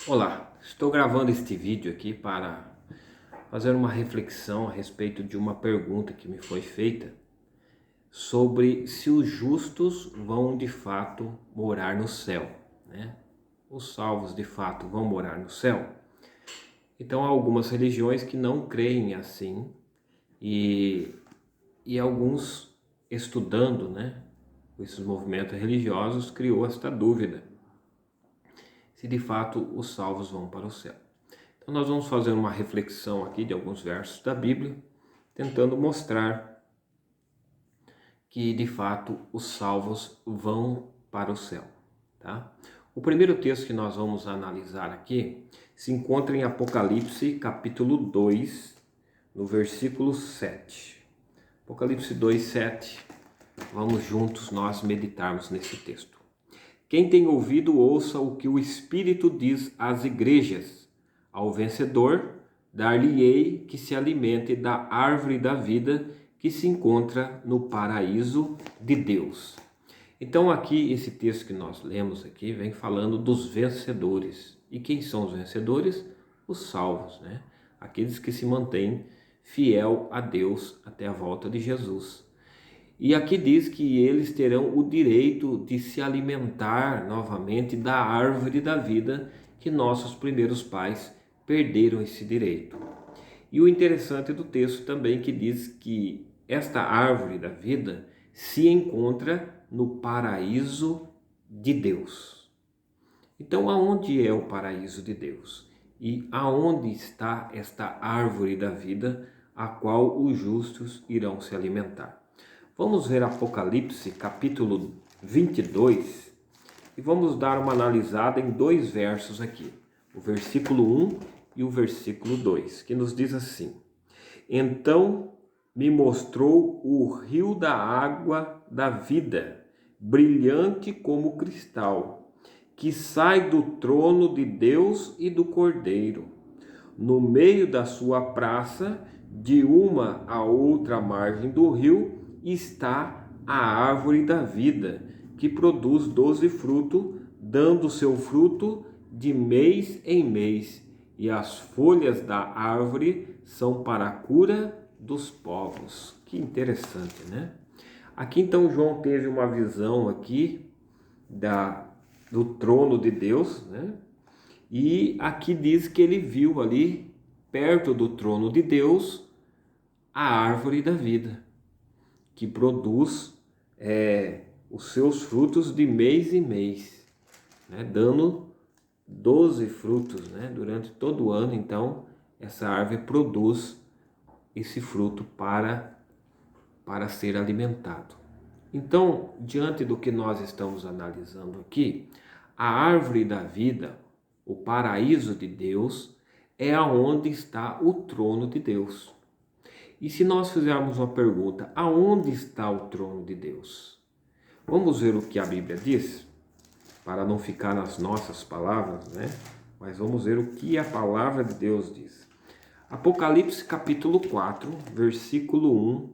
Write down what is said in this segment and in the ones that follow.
Olá, estou gravando este vídeo aqui para fazer uma reflexão a respeito de uma pergunta que me foi feita sobre se os justos vão de fato morar no céu, né? Os salvos de fato vão morar no céu? Então há algumas religiões que não creem assim e, e alguns estudando, né, esses movimentos religiosos criou esta dúvida se de fato os salvos vão para o céu. Então nós vamos fazer uma reflexão aqui de alguns versos da Bíblia, tentando mostrar que de fato os salvos vão para o céu, tá? O primeiro texto que nós vamos analisar aqui se encontra em Apocalipse capítulo 2, no versículo 7. Apocalipse 2, 7. Vamos juntos nós meditarmos nesse texto. Quem tem ouvido, ouça o que o Espírito diz às igrejas. Ao vencedor, dar-lhe-ei que se alimente da árvore da vida que se encontra no paraíso de Deus. Então aqui, esse texto que nós lemos aqui, vem falando dos vencedores. E quem são os vencedores? Os salvos, né? Aqueles que se mantêm fiel a Deus até a volta de Jesus. E aqui diz que eles terão o direito de se alimentar novamente da árvore da vida, que nossos primeiros pais perderam esse direito. E o interessante do texto também que diz que esta árvore da vida se encontra no paraíso de Deus. Então, aonde é o paraíso de Deus? E aonde está esta árvore da vida, a qual os justos irão se alimentar? Vamos ver Apocalipse capítulo 22 e vamos dar uma analisada em dois versos aqui, o versículo 1 e o versículo 2, que nos diz assim: Então me mostrou o rio da água da vida, brilhante como cristal, que sai do trono de Deus e do Cordeiro. No meio da sua praça, de uma a outra margem do rio, está a árvore da vida, que produz 12 frutos, dando seu fruto de mês em mês, e as folhas da árvore são para a cura dos povos. Que interessante, né? Aqui então João teve uma visão aqui do trono de Deus, né? E aqui diz que ele viu ali, perto do trono de Deus, a árvore da vida, que produz os seus frutos de mês em mês, né? Dando 12 frutos, né? Durante todo o ano. Então, essa árvore produz esse fruto para ser alimentado. Então, diante do que nós estamos analisando aqui, a árvore da vida, o paraíso de Deus, é aonde está o trono de Deus. E se nós fizermos uma pergunta, aonde está o trono de Deus? Vamos ver o que a Bíblia diz, para não ficar nas nossas palavras, né? Mas vamos ver o que a palavra de Deus diz. Apocalipse capítulo 4, versículo 1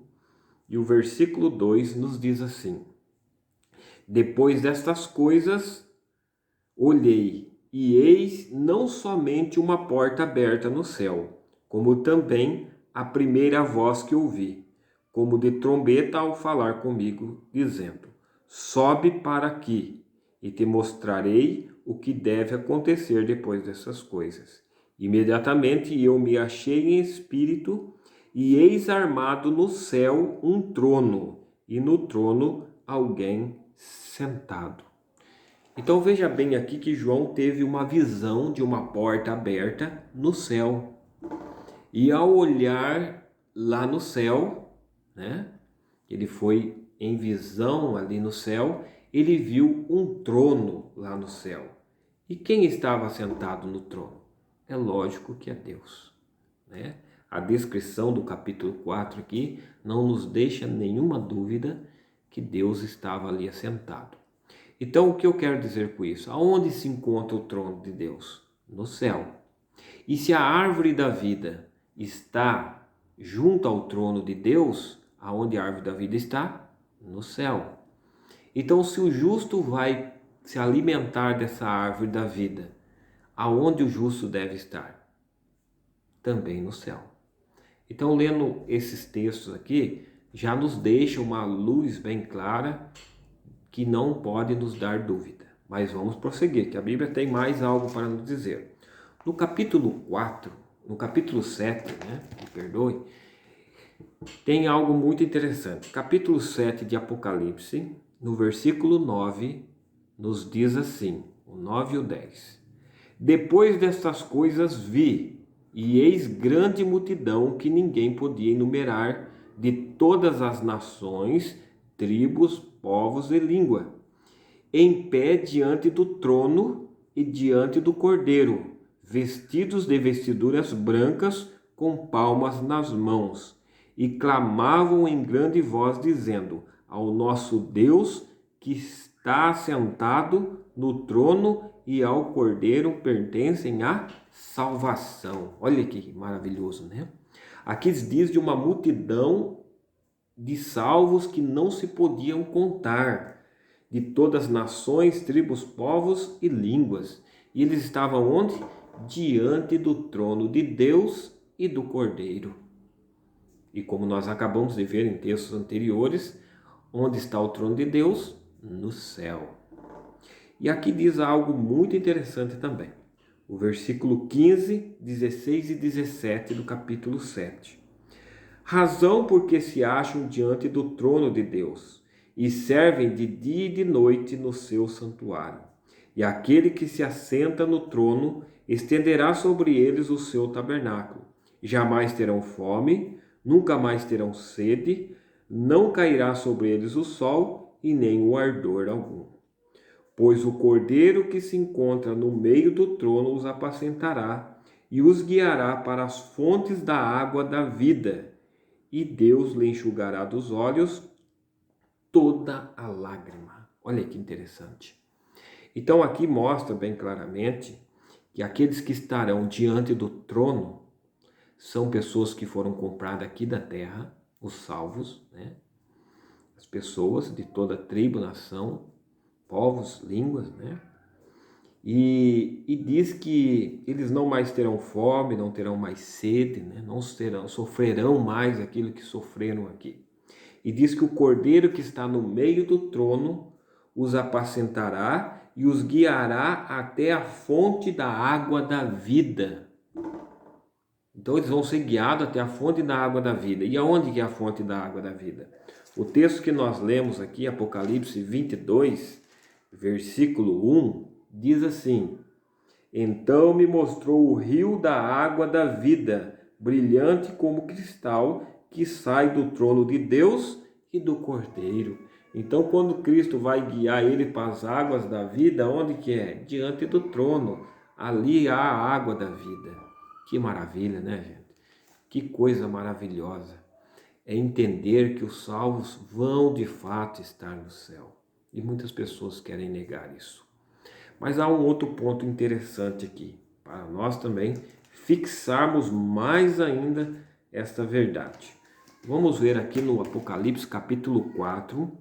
e o versículo 2 nos diz assim: Depois destas coisas, olhei, e eis não somente uma porta aberta no céu, como também a primeira voz que ouvi, como de trombeta ao falar comigo, dizendo: Sobe para aqui, e te mostrarei o que deve acontecer depois dessas coisas. Imediatamente eu me achei em espírito, e eis armado no céu um trono, e no trono alguém sentado. Então veja bem aqui que João teve uma visão de uma porta aberta no céu. E ao olhar lá no céu, né? Ele foi em visão ali no céu, ele viu um trono lá no céu. E quem estava sentado no trono? É lógico que é Deus, né? A descrição do capítulo 4 aqui não nos deixa nenhuma dúvida que Deus estava ali assentado. Então, o que eu quero dizer com isso? Aonde se encontra o trono de Deus? No céu. E se a árvore da vida está junto ao trono de Deus, aonde a árvore da vida está? No céu. Então, se o justo vai se alimentar dessa árvore da vida, Aonde o justo deve estar? Também no céu. Então, lendo esses textos aqui, já nos deixa uma luz bem clara que não pode nos dar dúvida. Mas vamos prosseguir, que a Bíblia tem mais algo para nos dizer. No capítulo 4, no capítulo 7, me perdoe, tem algo muito interessante. Capítulo 7 de Apocalipse, no versículo 9, nos diz assim, o 9 e o 10. Depois destas coisas vi, e eis grande multidão que ninguém podia enumerar, de todas as nações, tribos, povos e língua, em pé diante do trono e diante do Cordeiro, vestidos de vestiduras brancas, com palmas nas mãos, e clamavam em grande voz, dizendo: ao nosso Deus que está sentado no trono e ao Cordeiro pertencem a salvação. Olha que maravilhoso, né? Aqui diz de uma multidão de salvos que não se podiam contar, de todas as nações, tribos, povos e línguas. E eles estavam onde? Diante do trono de Deus e do Cordeiro. E como nós acabamos de ver em textos anteriores, onde está o trono de Deus? No céu. E aqui diz algo muito interessante também. O versículo 15, 16 e 17 do capítulo 7. Razão porque se acham diante do trono de Deus e servem de dia e de noite no seu santuário. E aquele que se assenta no trono estenderá sobre eles o seu tabernáculo. Jamais terão fome, nunca mais terão sede, não cairá sobre eles o sol e nem o ardor algum. Pois o Cordeiro que se encontra no meio do trono os apacentará e os guiará para as fontes da água da vida, e Deus lhe enxugará dos olhos toda a lágrima. Olha que interessante. Então aqui mostra bem claramente que aqueles que estarão diante do trono são pessoas que foram compradas aqui da terra, os salvos, as pessoas de toda tribo, nação, povos, línguas, E diz que eles não mais terão fome, não terão mais sede, não sofrerão mais aquilo que sofreram aqui. E diz que o Cordeiro que está no meio do trono os apacentará e os guiará até a fonte da água da vida. Então eles vão ser guiados até a fonte da água da vida. E aonde que é a fonte da água da vida? O texto que nós lemos aqui, Apocalipse 22, versículo 1, diz assim: então me mostrou o rio da água da vida, brilhante como cristal, que sai do trono de Deus e do Cordeiro. Então, quando Cristo vai guiar ele para as águas da vida, onde que é? Diante do trono. Ali há a água da vida. Que maravilha, né, gente? Que coisa maravilhosa. É entender que os salvos vão de fato estar no céu. E muitas pessoas querem negar isso. Mas há um outro ponto interessante aqui, para nós também fixarmos mais ainda esta verdade. Vamos ver aqui no Apocalipse capítulo 4,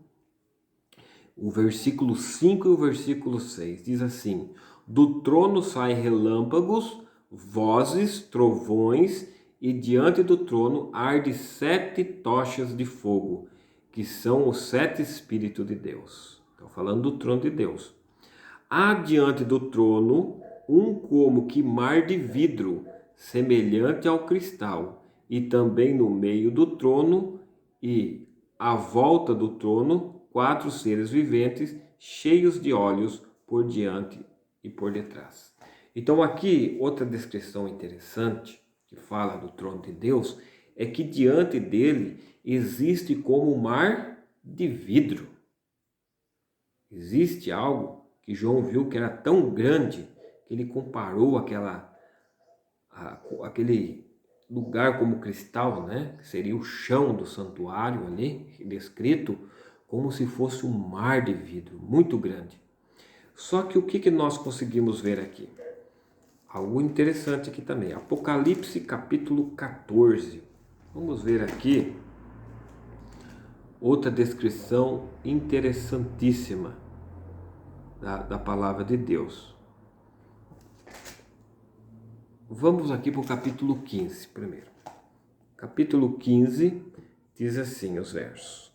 o versículo 5 e o versículo 6. Diz assim: do trono saem relâmpagos, vozes, trovões, e diante do trono arde 7 tochas de fogo, que são os 7 Espíritos de Deus. Estou falando do trono de Deus. Há diante do trono um como que mar de vidro, semelhante ao cristal, e também no meio do trono e à volta do trono 4 seres viventes, cheios de olhos por diante e por detrás. Então aqui outra descrição interessante que fala do trono de Deus é que diante dele existe como um mar de vidro. Existe algo que João viu que era tão grande que ele comparou aquele lugar como cristal, que seria o chão do santuário ali, descrito como se fosse um mar de vidro, muito grande. Só que o que nós conseguimos ver aqui? Algo interessante aqui também, Apocalipse capítulo 14. Vamos ver aqui outra descrição interessantíssima da palavra de Deus. vamos aqui para o capítulo 15 primeiro. Capítulo 15 diz assim os versos,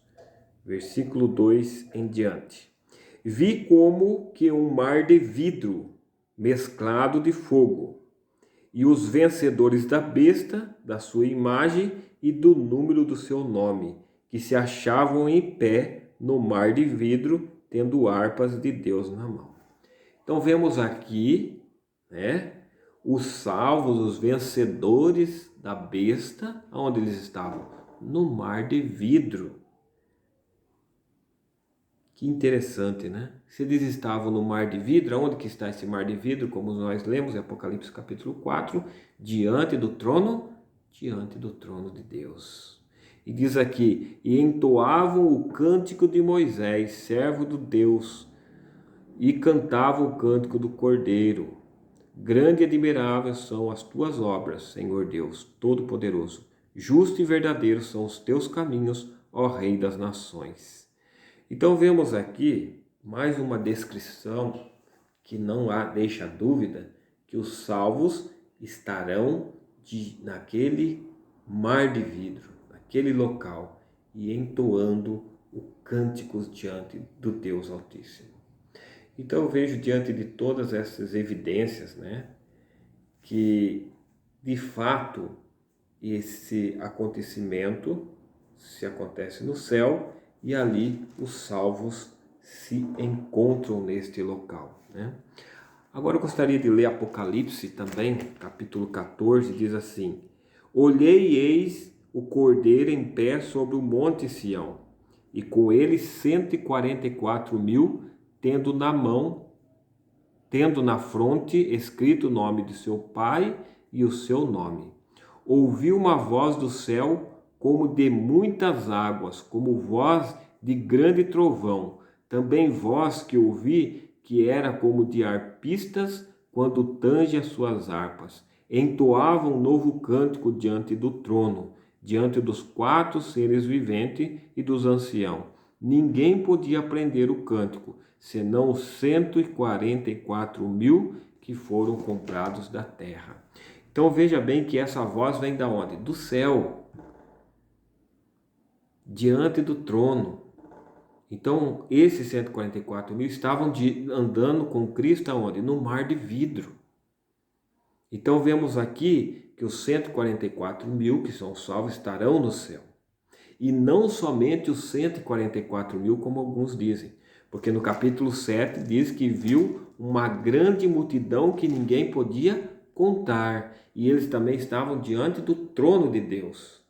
versículo 2 em diante. Vi como que um mar de vidro mesclado de fogo, e os vencedores da besta, da sua imagem e do número do seu nome, que se achavam em pé no mar de vidro, tendo harpas de Deus na mão. Então vemos aqui, né, os salvos, os vencedores da besta, onde eles estavam? No mar de vidro. Que interessante, né? Se eles estavam no mar de vidro, onde que está esse mar de vidro? Como nós lemos em Apocalipse capítulo 4, diante do trono de Deus. E diz aqui, e entoavam o cântico de Moisés, servo do Deus, e cantavam o cântico do Cordeiro. Grande e admirável são as tuas obras, Senhor Deus Todo-Poderoso. Justo e verdadeiro são os teus caminhos, ó Rei das Nações. Então vemos aqui mais uma descrição que não deixa dúvida que os salvos estarão naquele mar de vidro, naquele local, e entoando cânticos diante do Deus Altíssimo. Então eu vejo diante de todas essas evidências, né, que de fato esse acontecimento se acontece no céu e ali os salvos se encontram neste local, né? Agora eu gostaria de ler Apocalipse também, capítulo 14, diz assim: Olhei e eis o Cordeiro em pé sobre o monte Sião, e com ele 144.000, tendo na fronte escrito o nome de seu Pai e o seu nome. Ouvi uma voz do céu como de muitas águas, como voz de grande trovão. Também voz que ouvi, que era como de arpistas quando tange as suas harpas. Entoavam um novo cântico diante do trono, diante dos 4 seres viventes e dos anciãos. Ninguém podia aprender o cântico, senão os 144.000 que foram comprados da terra. Então veja bem que essa voz vem da onde? Do céu, diante do trono. Então esses 144.000 estavam andando com Cristo aonde? No mar de vidro. Então vemos aqui que os 144.000 que são salvos estarão no céu. E não somente os 144.000, como alguns dizem, porque no capítulo 7 diz que viu uma grande multidão que ninguém podia contar, e eles também estavam diante do trono de Deus.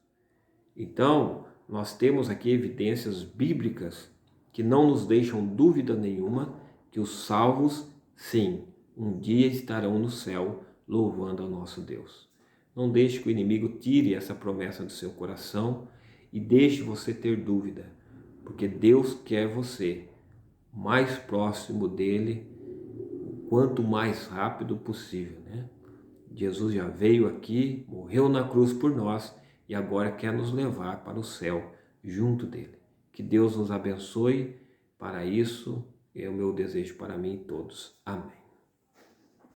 Então, nós temos aqui evidências bíblicas que não nos deixam dúvida nenhuma que os salvos, sim, um dia estarão no céu louvando ao nosso Deus. Não deixe que o inimigo tire essa promessa do seu coração e deixe você ter dúvida, porque Deus quer você mais próximo dele, quanto mais rápido possível, né? Jesus já veio aqui, morreu na cruz por nós e agora quer nos levar para o céu junto dele. Que Deus nos abençoe. Para isso é o meu desejo para mim e todos. Amém.